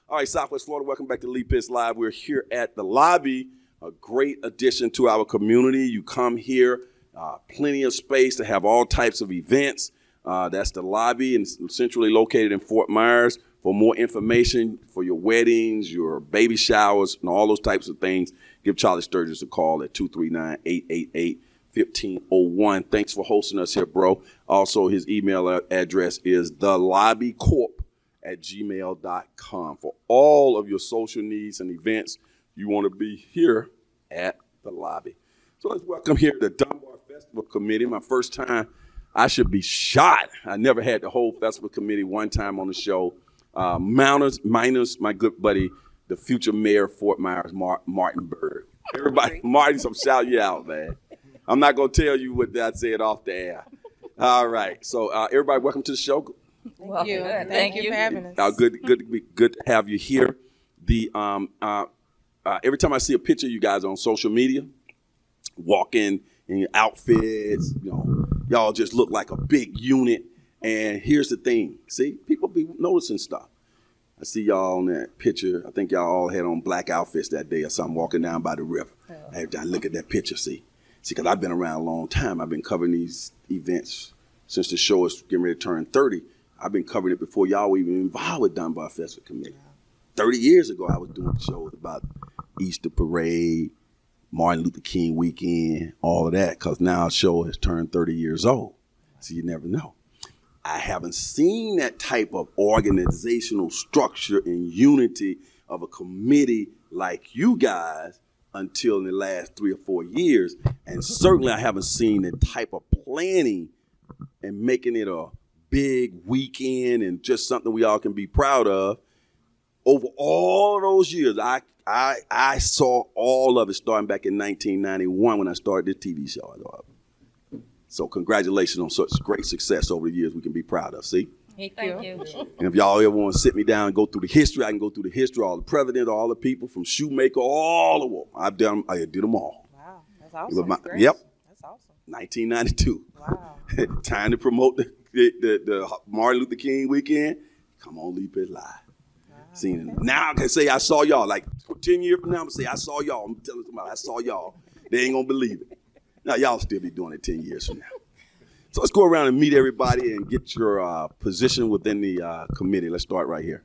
All right, Southwest Florida, welcome back to Lee Pitts Live. We're here at the lobby, a great addition to our community. You come here, plenty of space to have all types of events. That's the lobby, and centrally located in Fort Myers. For more information for your weddings, your baby showers, and all those types of things, give Charlie Sturgis a call at 239-888-1501. Thanks for hosting us here, bro. Also, his email address is thelobbycorp@gmail.com. For all of your social needs and events, you want to be here at the lobby. So let's welcome here the Dunbar Festival Committee. My first time, I should be shot. I never had the whole festival committee one time on the show. Minus my good buddy, the future mayor of Fort Myers, Martin Bird. Everybody, Martin, I'm shouting you out, man. I'm not going to tell you what I said off the air. All right. So everybody, welcome to the show. Thank you. Thank you for having us. Good to have you here. Every time I see a picture of you guys on social media, walking in your outfits, y'all just look like a big unit. And here's the thing. See, people be noticing stuff. I see y'all on that picture. I think y'all all had on black outfits that day or something, walking down by the river. Every time I look at that picture, see, because I've been around a long time. I've been covering these events since the show is getting ready to turn 30. I've been covering it before y'all were even involved with Dunbar Festival Committee. 30 years ago, I was doing shows about Easter Parade, Martin Luther King weekend, all of that, because now the show has turned 30 years old. So you never know. I haven't seen that type of organizational structure and unity of a committee like you guys until in the last 3 or 4 years. And certainly I haven't seen the type of planning and making it a big weekend and just something we all can be proud of. Over all of those years, I saw all of it starting back in 1991 when I started this TV show. So congratulations on such great success over the years we can be proud of, see? Thank you. And if y'all ever want to sit me down and go through the history, I can go through the history, all the presidents, all the people from Shoemaker, all of them. I did them all. Wow, that's awesome. Yep. That's awesome. 1992. Wow. Time to promote the Martin Luther King weekend. Come on, Lee Pitts Live. Seen it. Now I can say I saw y'all. Like 10 years from now, I'm going to say I saw y'all. I'm telling somebody I saw y'all. They ain't going to believe it. Now, y'all still be doing it 10 years from now. So let's go around and meet everybody and get your position within the committee. Let's start right here.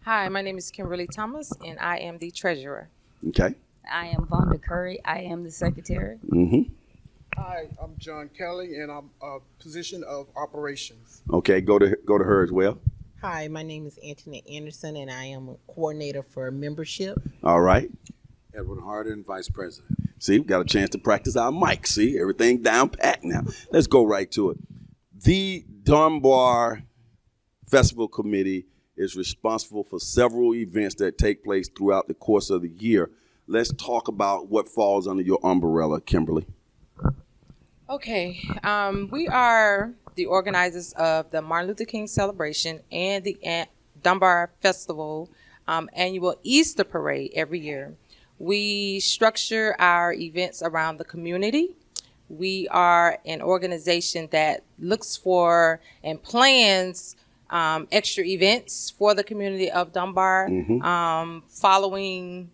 Hi, my name is Kimberly Thomas, and I am the treasurer. Okay. I am Vonda Curry. I am the secretary. Mm-hmm. Hi, I'm John Kelly, and I'm a position of operations. Okay, go to her as well. Hi, my name is Antoinette Anderson, and I am a coordinator for membership. All right. Edwin Harden, vice president. See, we got a chance to practice our mic. See, everything down pat now. Let's go right to it. The Dunbar Festival Committee is responsible for several events that take place throughout the course of the year. Let's talk about what falls under your umbrella, Kimberly. Okay, we are the organizers of the Martin Luther King celebration and the Dunbar Festival annual Easter Parade every year. We structure our events around the community. We are an organization that looks for and plans extra events for the community of Dunbar, following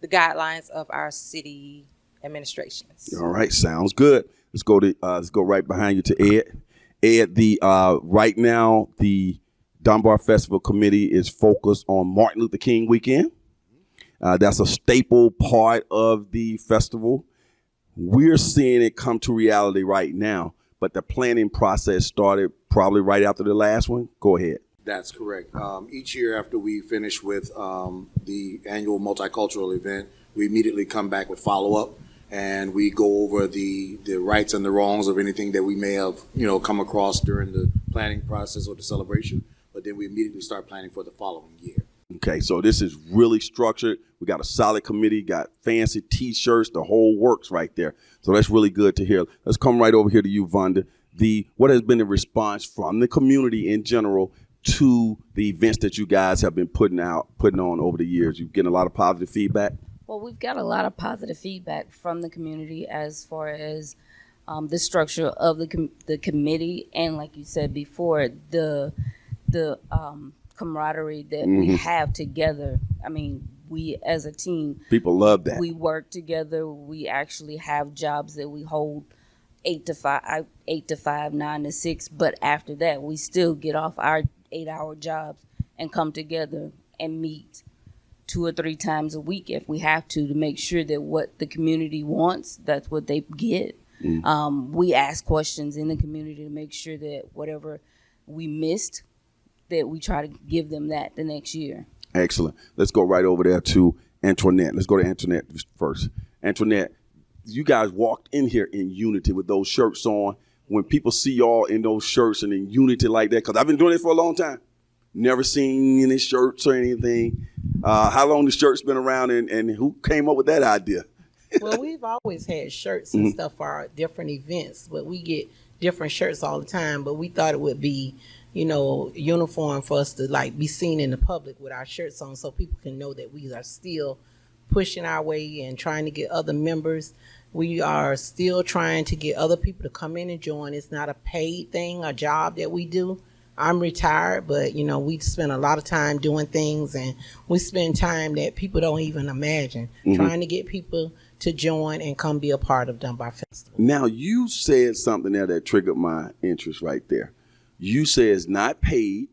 the guidelines of our city administrations. All right, sounds good. Let's go right behind you to Ed. Ed, right now the Dunbar Festival Committee is focused on Martin Luther King weekend. That's a staple part of the festival. We're seeing it come to reality right now, but the planning process started probably right after the last one. Go ahead. That's correct. Each year after we finish with the annual multicultural event, we immediately come back with follow-up, and we go over the rights and the wrongs of anything that we may have come across during the planning process or the celebration. But then we immediately start planning for the following year. Okay, so this is really structured. We got a solid committee, got fancy T-shirts, the whole works right there. So that's really good to hear. Let's come right over here to you, Vonda. What has been the response from the community in general to the events that you guys have been putting on over the years? You've getting a lot of positive feedback? Well, we've got a lot of positive feedback from the community as far as the structure of the committee, and like you said before, the camaraderie that we have together. I mean, we as a team, People love that. we work together. We actually have jobs that we hold 8 to 5, 9 to 6. But after that, we still get off our 8-hour jobs and come together and meet 2 or 3 times a week if we have to make sure that what the community wants, that's what they get. We ask questions in the community to make sure that whatever we missed, that we try to give them that the next year. Excellent. Let's go right over there to Antoinette. Let's go to Antoinette first. Antoinette, you guys walked in here in unity with those shirts on. When people see y'all in those shirts and in unity like that, because I've been doing it for a long time, never seen any shirts or anything. How long the shirts been around, and who came up with that idea? Well, we've always had shirts and stuff for our different events, but we get different shirts all the time. But we thought it would be, uniform for us to like be seen in the public with our shirts on, so people can know that we are still pushing our way and trying to get other members. We are still trying to get other people to come in and join. It's not a paid thing, a job that we do. I'm retired, but we spend a lot of time doing things, and we spend time that people don't even imagine, trying to get people to join and come be a part of Dunbar Festival. Now, you said something there that triggered my interest right there. You said it's not paid,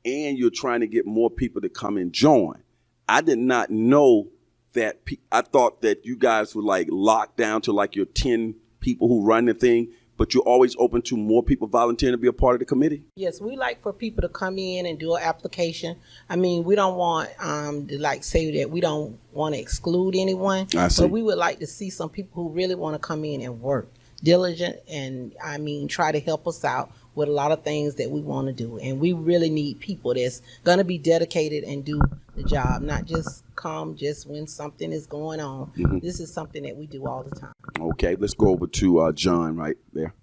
and you're trying to get more people to come and join. I did not know that. I thought that you guys were like locked down to like your 10 people who run the thing, but you're always open to more people volunteering to be a part of the committee? Yes, we like for people to come in and do an application. I mean, we don't want to say that we don't want to exclude anyone. I see. But we would like to see some people who really want to come in and work diligent and try to help us out with a lot of things that we want to do. And we really need people that's going to be dedicated and do the job, not just come just when something is going on. This is something that we do all the time. Okay, let's go over to John right there.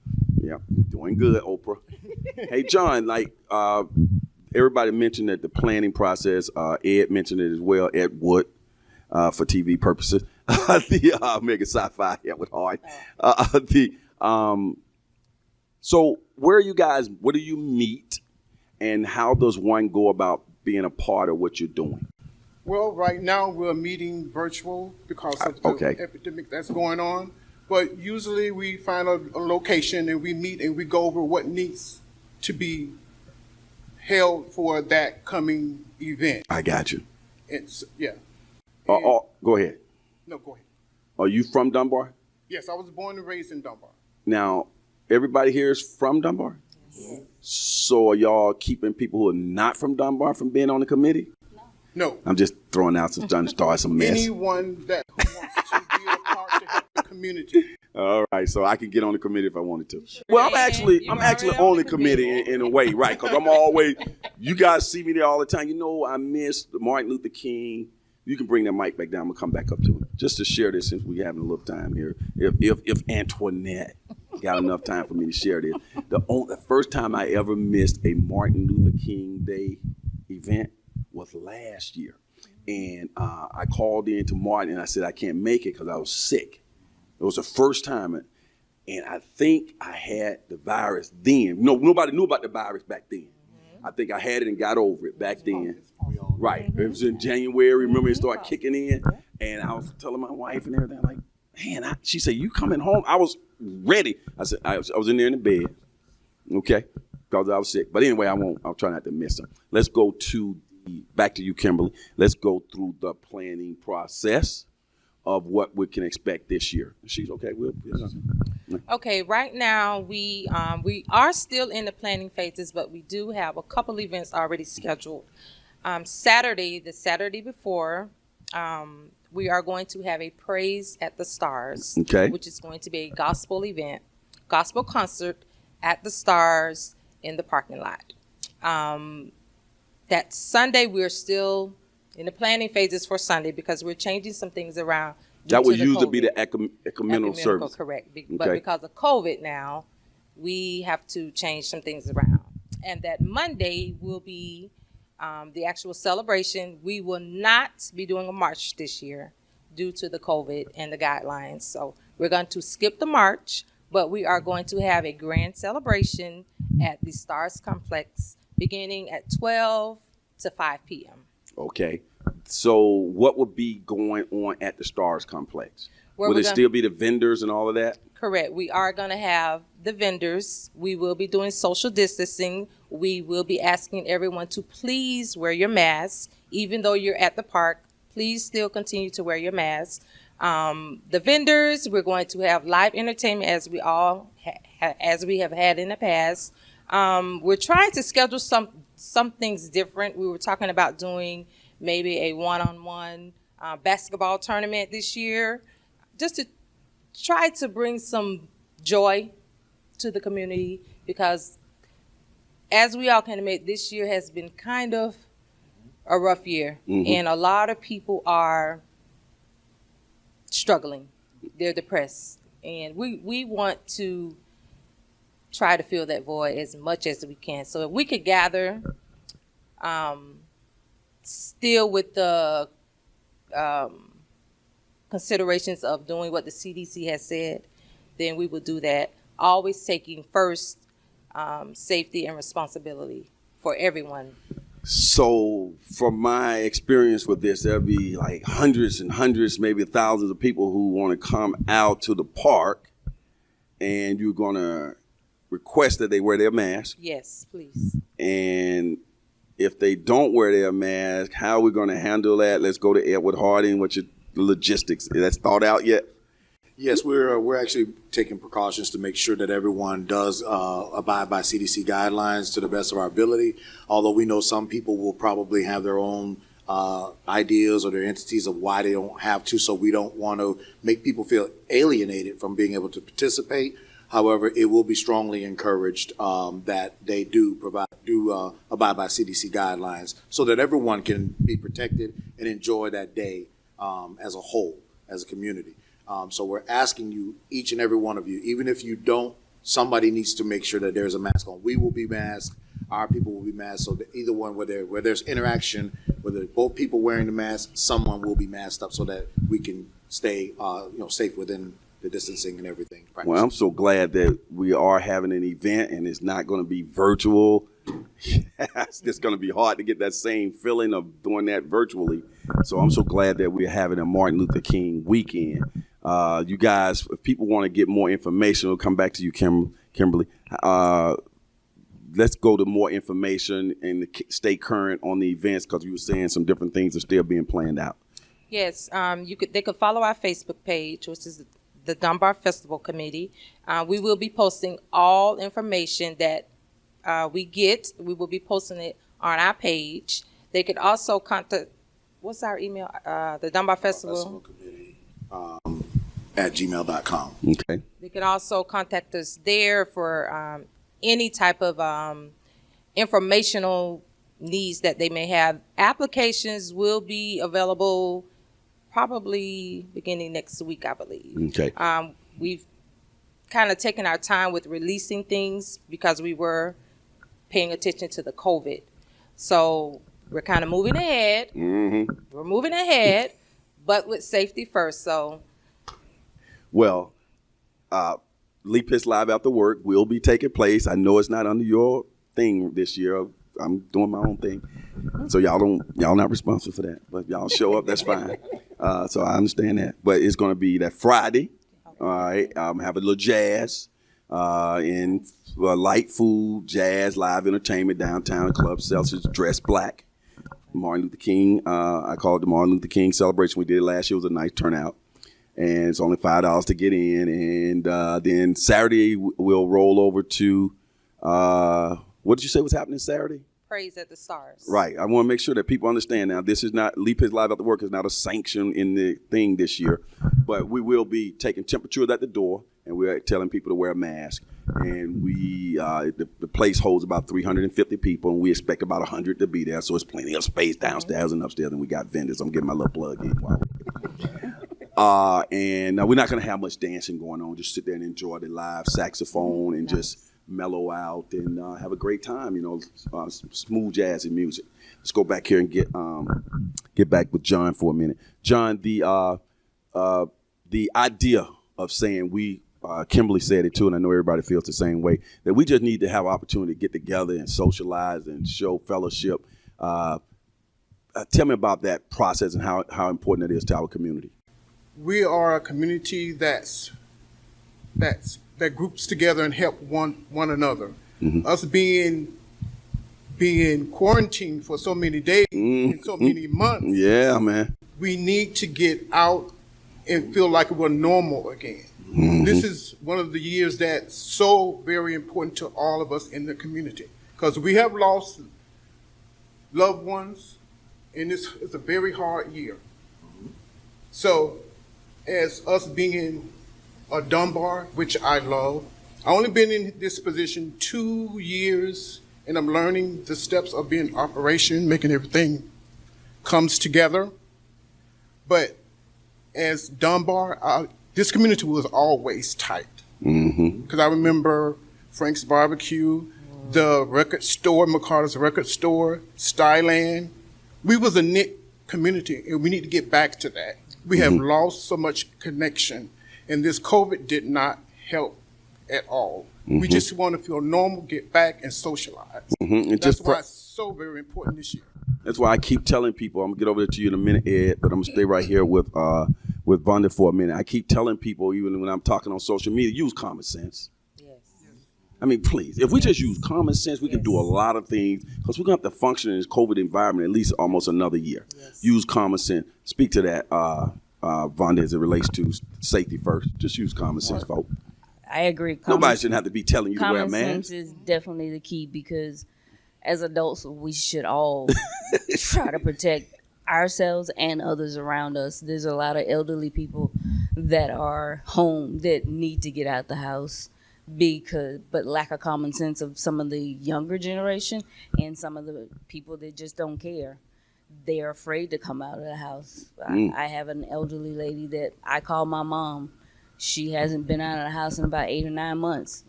Yeah, doing good, Oprah. Hey, John, everybody mentioned that the planning process, Ed mentioned it as well, Ed Wood, for TV purposes. The Mega Sci-Fi, yeah, with hard. So where are you guys, where do you meet, and how does one go about being a part of what you're doing? Well, right now we're meeting virtual because of the epidemic that's going on. But usually we find a location and we meet and we go over what needs to be held for that coming event. I got you. Yeah. Go ahead. No, go ahead. Are you from Dunbar? Yes, I was born and raised in Dunbar. Now, everybody here is from Dunbar? Yes. So are y'all keeping people who are not from Dunbar from being on the committee? No. I'm just throwing out some, trying to start some mess. Anyone that wants to be a part to help the community. All right, so I can get on the committee if I wanted to. Sure. Well, I'm actually on the committee in a way, right? Because I'm always, you guys see me there all the time. I miss Martin Luther King. You can bring that mic back down. I'm gonna come back up to it just to share this since we're having a little time here. If Antoinette got enough time for me to share this, the first time I ever missed a Martin Luther King Day event was last year, and I called in to Martin and I said I can't make it because I was sick. It was the first time, and I think I had the virus then. No, nobody knew about the virus back then. I think I had it and got over it back then. Right. It was in January. Remember, it started kicking in. And I was telling my wife and everything, like, man, she said, you coming home? I was ready. I said, I was in there in the bed. Okay. Because I was sick. But anyway, I'll try not to miss them. Let's go back to you, Kimberly. Let's go through the planning process of what we can expect this year. She's okay. Okay, right now we are still in the planning phases, but we do have a couple events already scheduled. The Saturday before, we are going to have a Praise at the Stars, which is going to be a gospel event, gospel concert at the Stars in the parking lot. That Sunday, we're still in the planning phases for Sunday because we're changing some things around. That would usually be the ecumenical service. Correct. But because of COVID now, we have to change some things around. And that Monday will be the actual celebration. We will not be doing a march this year due to the COVID and the guidelines. So we're going to skip the march, but we are going to have a grand celebration at the Stars Complex beginning at 12 to 5 p.m. Okay. So what would be going on at the Stars Complex? Where Will we're it gonna- still be the vendors and all of that? Correct. We are going to have the vendors. We will be doing social distancing. We will be asking everyone to please wear your mask. Even though you're at the park, please still continue to wear your mask. The vendors, we're going to have live entertainment as we all as we have had in the past. We're trying to schedule some things different. We were talking about doing maybe a one-on-one basketball tournament this year, just to try to bring some joy to the community, because as we all can admit, this year has been kind of a rough year, and a lot of people are struggling. They're depressed, and we want to try to fill that void as much as we can. So if we could gather, still with the considerations of doing what the CDC has said, then we will do that. Always taking first safety and responsibility for everyone. So from my experience with this, there'll be like hundreds and hundreds, maybe thousands of people who want to come out to the park, and you're going to request that they wear their mask. Yes, please. And if they don't wear their mask, how are we going to handle that? Let's go to Edward Harding. What's your logistics? That's thought out yet? Yes, we're actually taking precautions to make sure that everyone does abide by CDC guidelines to the best of our ability. Although we know some people will probably have their own ideas or their entities of why they don't have to, so we don't want to make people feel alienated from being able to participate. However, it will be strongly encouraged that they do abide by CDC guidelines so that everyone can be protected and enjoy that day as a whole, as a community. So we're asking you, each and every one of you, even if you don't, somebody needs to make sure that there's a mask on. We will be masked. Our people will be masked. So that either one, where there's interaction, whether both people wearing the mask, someone will be masked up so that we can stay, safe within the distancing and everything. Well, I'm so glad that we are having an event and it's not going to be virtual. It's just going to be hard to get that same feeling of doing that virtually. So I'm so glad that we're having a Martin Luther King weekend. You guys, if people want to get more information, we'll come back to you, Kimberly. Let's go to more information and stay current on the events, because you were saying some different things are still being planned out. Yes, they could follow our Facebook page, which is the Dunbar Festival Committee. We will be posting all information that we get. We will be posting it on our page. They could also contact, what's our email? The Dunbar Festival Committee at gmail.com. Okay. They can also contact us there for any type of informational needs that they may have. Applications will be available probably beginning next week, I believe. Okay. We've kind of taken our time with releasing things because we were paying attention to the COVID. So we're kind of moving ahead. Mm-hmm. We're moving ahead, but with safety first. So, well, Leap Hits Live After Work will be taking place. I know it's not under your thing this year. I'm doing my own thing. So y'all not responsible for that. But y'all show up, that's fine. So I understand that. But it's going to be that Friday. All right. Have a little jazz and light food, jazz, live entertainment, downtown Club Celsius, dress black. Martin Luther King. I call it the Martin Luther King celebration. We did it last year. It was a nice turnout. And it's only $5 to get in. And then Saturday we'll roll over to, what did you say was happening Saturday? Praise at the Stars. Right. I want to make sure that people understand now, this is not, Leap His Live After Work is not a sanction in the thing this year. But we will be taking temperatures at the door, and we're telling people to wear a mask. And the place holds about 350 people, and we expect about 100 to be there. So it's plenty of space downstairs and upstairs, and we got vendors. I'm getting my little plug in while and we're not going to have much dancing going on. Just sit there and enjoy the live saxophone and just mellow out and have a great time, smooth jazzy music. Let's go back here and get back with John for a minute. John, the idea of saying Kimberly said it too, and I know everybody feels the same way, that we just need to have an opportunity to get together and socialize and show fellowship. Tell me about that process and how important it is to our community. We are a community that groups together and help one another. Us being quarantined for so many days and so many months. Yeah, man. We need to get out and feel like we're normal again. This is one of the years that's so very important to all of us in the community because we have lost loved ones, and it's a very hard year. So, as us being a Dunbar, which I love, I've only been in this position 2 years, and I'm learning the steps of being operation, making everything comes together. But as Dunbar, this community was always tight. Because I remember Frank's Barbecue, the record store, McCarter's record store, Styland. We was a knit community, and we need to get back to that. We have lost so much connection, and this COVID did not help at all. We just want to feel normal, get back, and socialize. That's why it's so very important this year. That's why I keep telling people, I'm going to get over there to you in a minute, Ed, but I'm going to stay right here with Vonda for a minute. I keep telling people, even when I'm talking on social media, use common sense. Yes. I mean, please, if we just use common sense, we can do a lot of things because we're going to have to function in this COVID environment at least almost another year. Yes. Use common sense. Speak to that, Vonda, as it relates to safety first. Just use common sense, folks. I agree. Nobody shouldn't have to be telling you to wear a Common mask. sense is definitely the key because as adults, we should all try to protect ourselves and others around us. There's a lot of elderly people that are home that need to get out the house but lack of common sense of some of the younger generation and some of the people that just don't care. They're afraid to come out of the house. I have an elderly lady that I call my mom. She hasn't been out of the house in about 8 or 9 months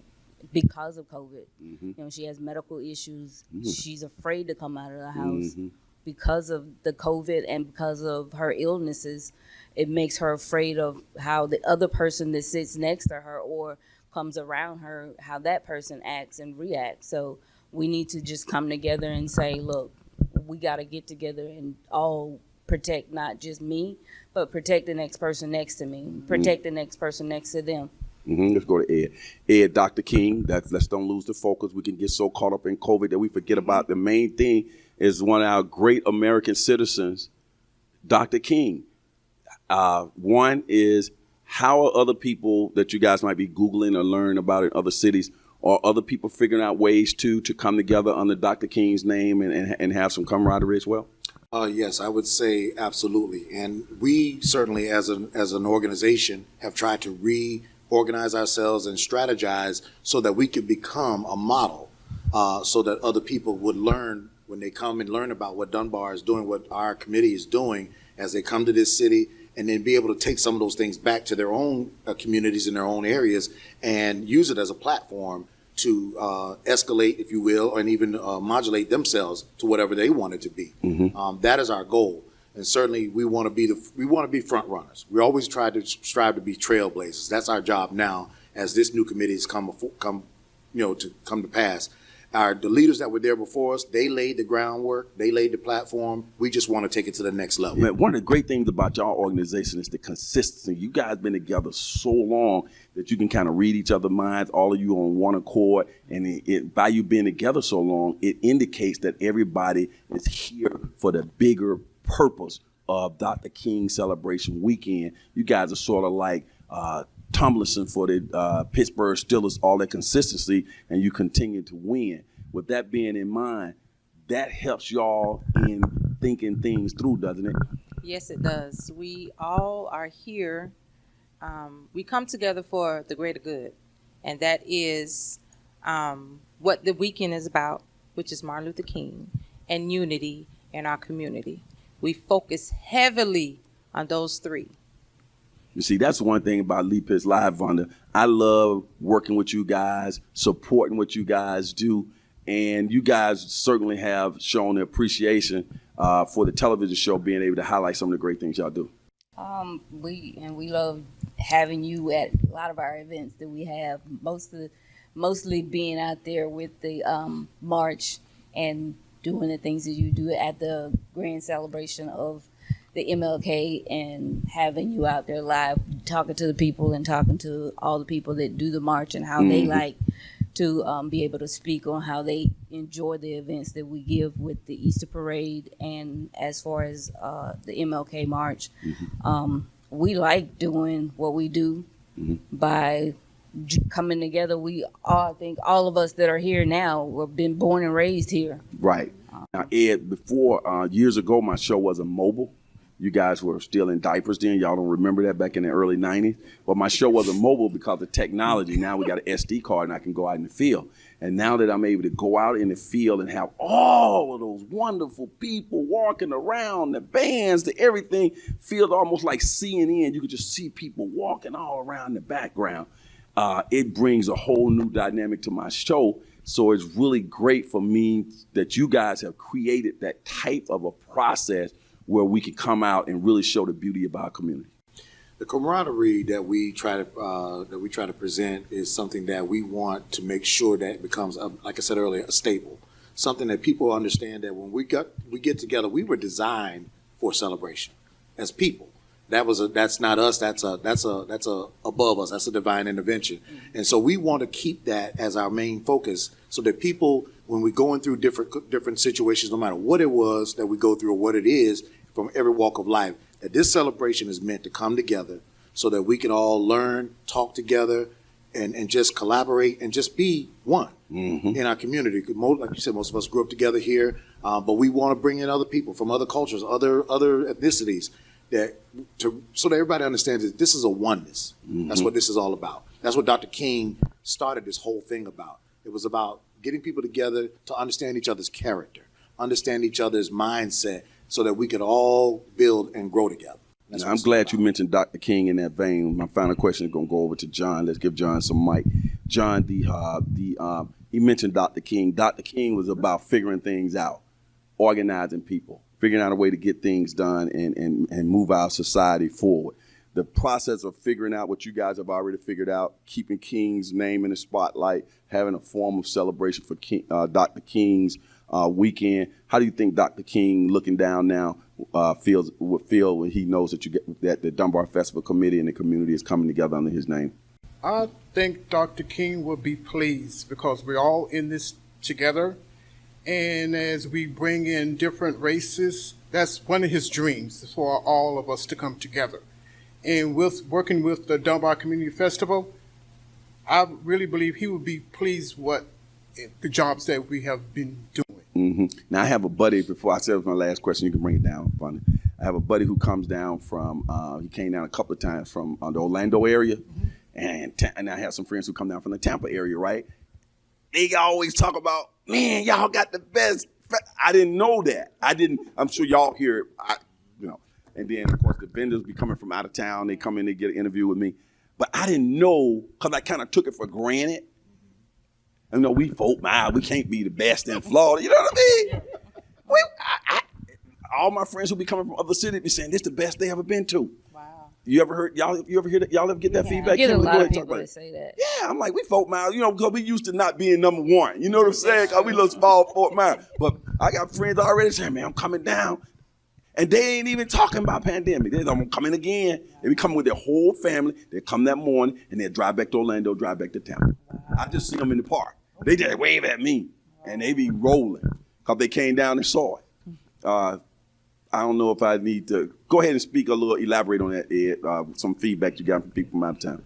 because of COVID. You know, she has medical issues. She's afraid to come out of the house because of the COVID and because of her illnesses. It makes her afraid of how the other person that sits next to her or comes around her, how that person acts and reacts. So we need to just come together and say, look, we got to get together and all protect not just me, but protect the next person next to me, protect the next person next to them. Let's go to Ed. Ed, Dr. King, let's don't lose the focus. We can get so caught up in COVID that we forget about the main thing is one of our great American citizens, Dr. King. One is, how are other people that you guys might be Googling or learn about in other cities, or other people figuring out ways to come together under Dr. King's name and have some camaraderie as well? Yes, I would say absolutely. And we certainly, as an organization, have tried to reorganize ourselves and strategize so that we could become a model, so that other people would learn when they come and learn about what Dunbar is doing, what our committee is doing as they come to this city, and then be able to take some of those things back to their own communities in their own areas and use it as a platform to escalate, if you will, and even modulate themselves to whatever they want it to be. That is our goal, and certainly we want to be front runners. We always strive to be trailblazers. That's our job now, as this new committee has come to pass. The leaders that were there before us, they laid the groundwork, they laid the platform. We just want to take it to the next level. Man, one of the great things about y'all organization is the consistency. You guys been together so long that you can kind of read each other's minds, all of you on one accord. And by you being together so long, it indicates that everybody is here for the bigger purpose of Dr. King Celebration Weekend. You guys are sort of like Tomlinson for the Pittsburgh Steelers, all that consistency, and you continue to win. With that being in mind, that helps y'all in thinking things through, doesn't it? Yes, it does. We all are here. We come together for the greater good, and that is what the weekend is about, which is Martin Luther King and unity in our community. We focus heavily on those three. You see, that's one thing about Leap Is Live, Vonda. I love working with you guys, supporting what you guys do, and you guys certainly have shown the appreciation for the television show, being able to highlight some of the great things y'all do. We love having you at a lot of our events that we have. Mostly being out there with the march and doing the things that you do at the grand celebration of the MLK and having you out there live talking to the people and talking to all the people that do the march and how they like to be able to speak on how they enjoy the events that we give with the Easter Parade and as far as the MLK March. We like doing what we do by coming together. I think all of us that are here now have been born and raised here. Right. Now, Ed, before, years ago, my show wasn't mobile. You guys were still in diapers then. Y'all don't remember that back in the early 90s. But my show wasn't mobile because of technology. Now we got an SD card and I can go out in the field. And now that I'm able to go out in the field and have all of those wonderful people walking around, the bands, the everything, feels almost like CNN. You could just see people walking all around the background. It brings a whole new dynamic to my show. So it's really great for me that you guys have created that type of a process where we can come out and really show the beauty of our community. The camaraderie that we try to present is something that we want to make sure that becomes, like I said earlier, a staple. Something that people understand that when we get together, we were designed for celebration as people. That's not us. That's above us. That's a divine intervention. And so we want to keep that as our main focus, so that people, when we're going through different situations, no matter what it was that we go through or what it is, from every walk of life, that this celebration is meant to come together so that we can all learn, talk together, and just collaborate and just be one in our community. Like you said, most of us grew up together here, but we want to bring in other people from other cultures, other ethnicities, so that everybody understands that this is a oneness. That's what this is all about. That's what Dr. King started this whole thing about. It was about getting people together to understand each other's character, understand each other's mindset, so that we could all build and grow together. Now, I'm glad you mentioned Dr. King in that vein. My final question is going to go over to John. Let's give John some mic. John, he mentioned Dr. King. Dr. King was about figuring things out, organizing people, figuring out a way to get things done and move our society forward. The process of figuring out what you guys have already figured out, keeping King's name in the spotlight, having a form of celebration for Dr. King's weekend. How do you think Dr. King, looking down now, would feel when he knows that the Dunbar Festival Committee and the community is coming together under his name? I think Dr. King will be pleased because we're all in this together. And as we bring in different races, that's one of his dreams, for all of us to come together. And working with the Dunbar Community Festival, I really believe he would be pleased with the jobs that we have been doing. Now, I have a buddy, before I say my last question, you can bring it down, funny. I have a buddy who comes down he came down a couple of times from the Orlando area, and I have some friends who come down from the Tampa area, right? They always talk about, man, y'all got the best. I didn't know that. I'm sure y'all hear it, and then, of course, the vendors be coming from out of town. They come in, they get an interview with me. But I didn't know, because I kind of took it for granted. We vote, we can't be the best in Florida. You know what I mean? All my friends who be coming from other cities be saying this is the best they ever been to. Wow. You ever hear that? Y'all ever get that feedback? I get a lot of people that say that. Yeah, I'm like, we vote miles, because we used to not being number one. You know what I'm saying? Because we little small Fort Myers. But I got friends already saying, man, I'm coming down. And they ain't even talking about pandemic. They're coming again. They be coming with their whole family. They come that morning and they drive back to Orlando, drive back to Tampa. I just see them in the park. They just wave at me and they be rolling because they came down and saw it. I don't know if I need to go ahead and elaborate on that, Ed. Some feedback you got from people from out of town.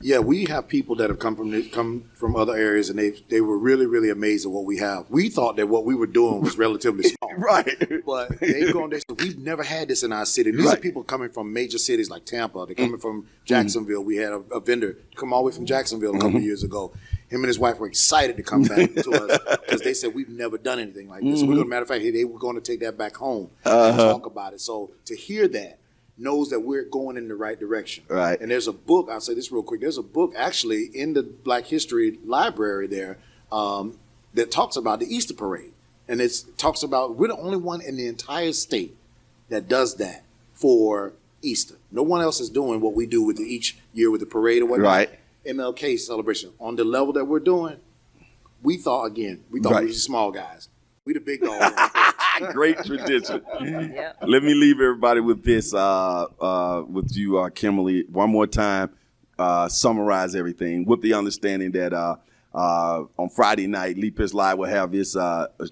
Yeah, we have people that have come from other areas, and they were really, really amazed at what we have. We thought that what we were doing was relatively small. Right. But they go on there, so we've never had this in our city. These are people coming from major cities like Tampa. They're coming from Jacksonville. We had a vendor come all the way from Jacksonville a couple of years ago. Him and his wife were excited to come back to us because they said, we've never done anything like this. Matter of fact, they were going to take that back home and talk about it. So to hear that knows that we're going in the right direction. Right. And there's a book, I'll say this real quick, there's a book actually in the Black History Library there that talks about the Easter Parade. And it talks about, we're the only one in the entire state that does that for Easter. No one else is doing what we do with each year with the parade or whatnot. Right. MLK celebration. On the level that we're doing, we thought we were small guys. We the big dogs. Right. Great tradition. Yep. Let me leave everybody with this, with you, Kimberly. One more time, summarize everything with the understanding that on Friday night, Lee Pitts Live will have this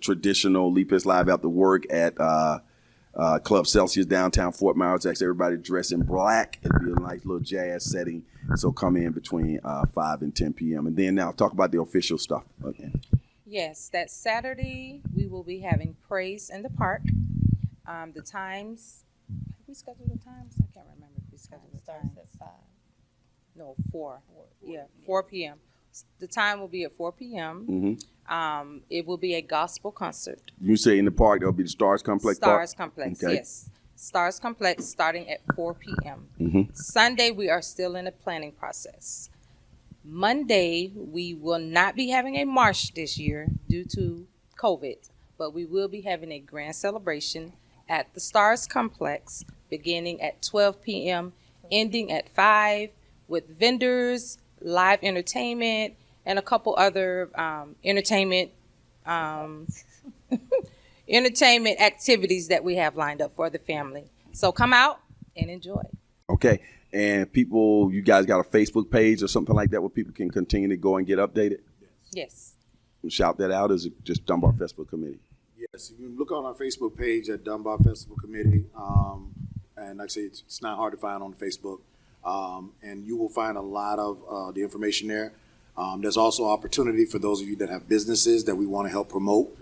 traditional Lee Pitts Live after work at Club Celsius downtown Fort Myers. Ask everybody to dress in black. It'll be a nice little jazz setting. So come in between 5 and 10 p.m. And then now talk about the official stuff again. Yes, that Saturday we will be having praise in the park. The times, have we scheduled the times? I can't remember if we scheduled the times. Starts at 5. No, 4. Yeah, 4 p.m. The time will be at 4 p.m. Mm-hmm. It will be a gospel concert. You say in the park, there'll be the Stars Complex Stars Park? Complex, Okay. yes. Stars Complex starting at 4 p.m. Mm-hmm. Sunday, we are still in the planning process. Monday, we will not be having a march this year due to COVID, but we will be having a grand celebration at the Stars Complex beginning at 12 p.m., ending at 5 with vendors, live entertainment, and a couple other entertainment activities that we have lined up for the family. So come out and enjoy. Okay. And people, you guys got a Facebook page or something like that where people can continue to go and get updated? Yes. Shout that out. Is it just Dunbar Festival Committee? Yes, you can look on our Facebook page at Dunbar Festival Committee. And like I say, it's not hard to find on Facebook. And you will find a lot of the information there. There's also opportunity for those of you that have businesses that we want to help promote.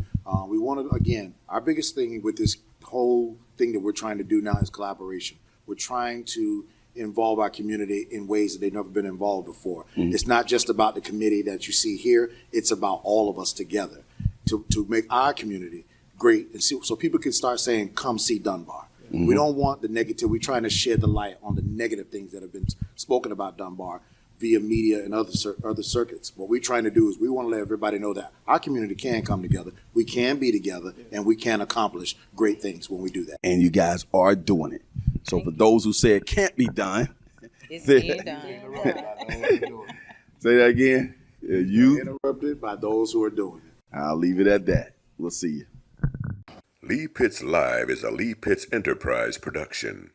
We want to, again, our biggest thing with this whole thing that we're trying to do now is collaboration. We're trying to involve our community in ways that they've never been involved before. Mm-hmm. It's not just about the committee that you see here. It's about all of us together to make our community great and so people can start saying, come see Dunbar. Mm-hmm. We don't want the negative. We're trying to shed the light on the negative things that have been spoken about Dunbar via media and other circuits. What we're trying to do is we want to let everybody know that our community can come together, we can be together, and we can accomplish great things when we do that. And you guys are doing it. So for those who say it can't be done, it's being done. Say that again. You interrupted by those who are doing it. I'll leave it at that. We'll see you. Lee Pitts Live is a Lee Pitts Enterprise production.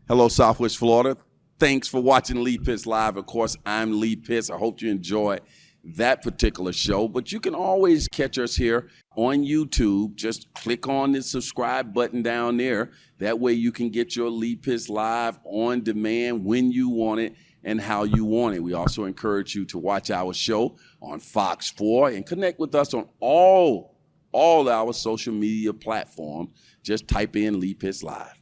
Hello, Southwest Florida. Thanks for watching Lee Pitts Live. Of course, I'm Lee Pitts. I hope you enjoy that particular show, but you can always catch us here on YouTube. Just click on the subscribe button down there. That way you can get your Lee Pitts Live on demand when you want it and how you want it. We also encourage you to watch our show on Fox 4 and connect with us on all our social media platforms. Just type in Lee Pitts Live.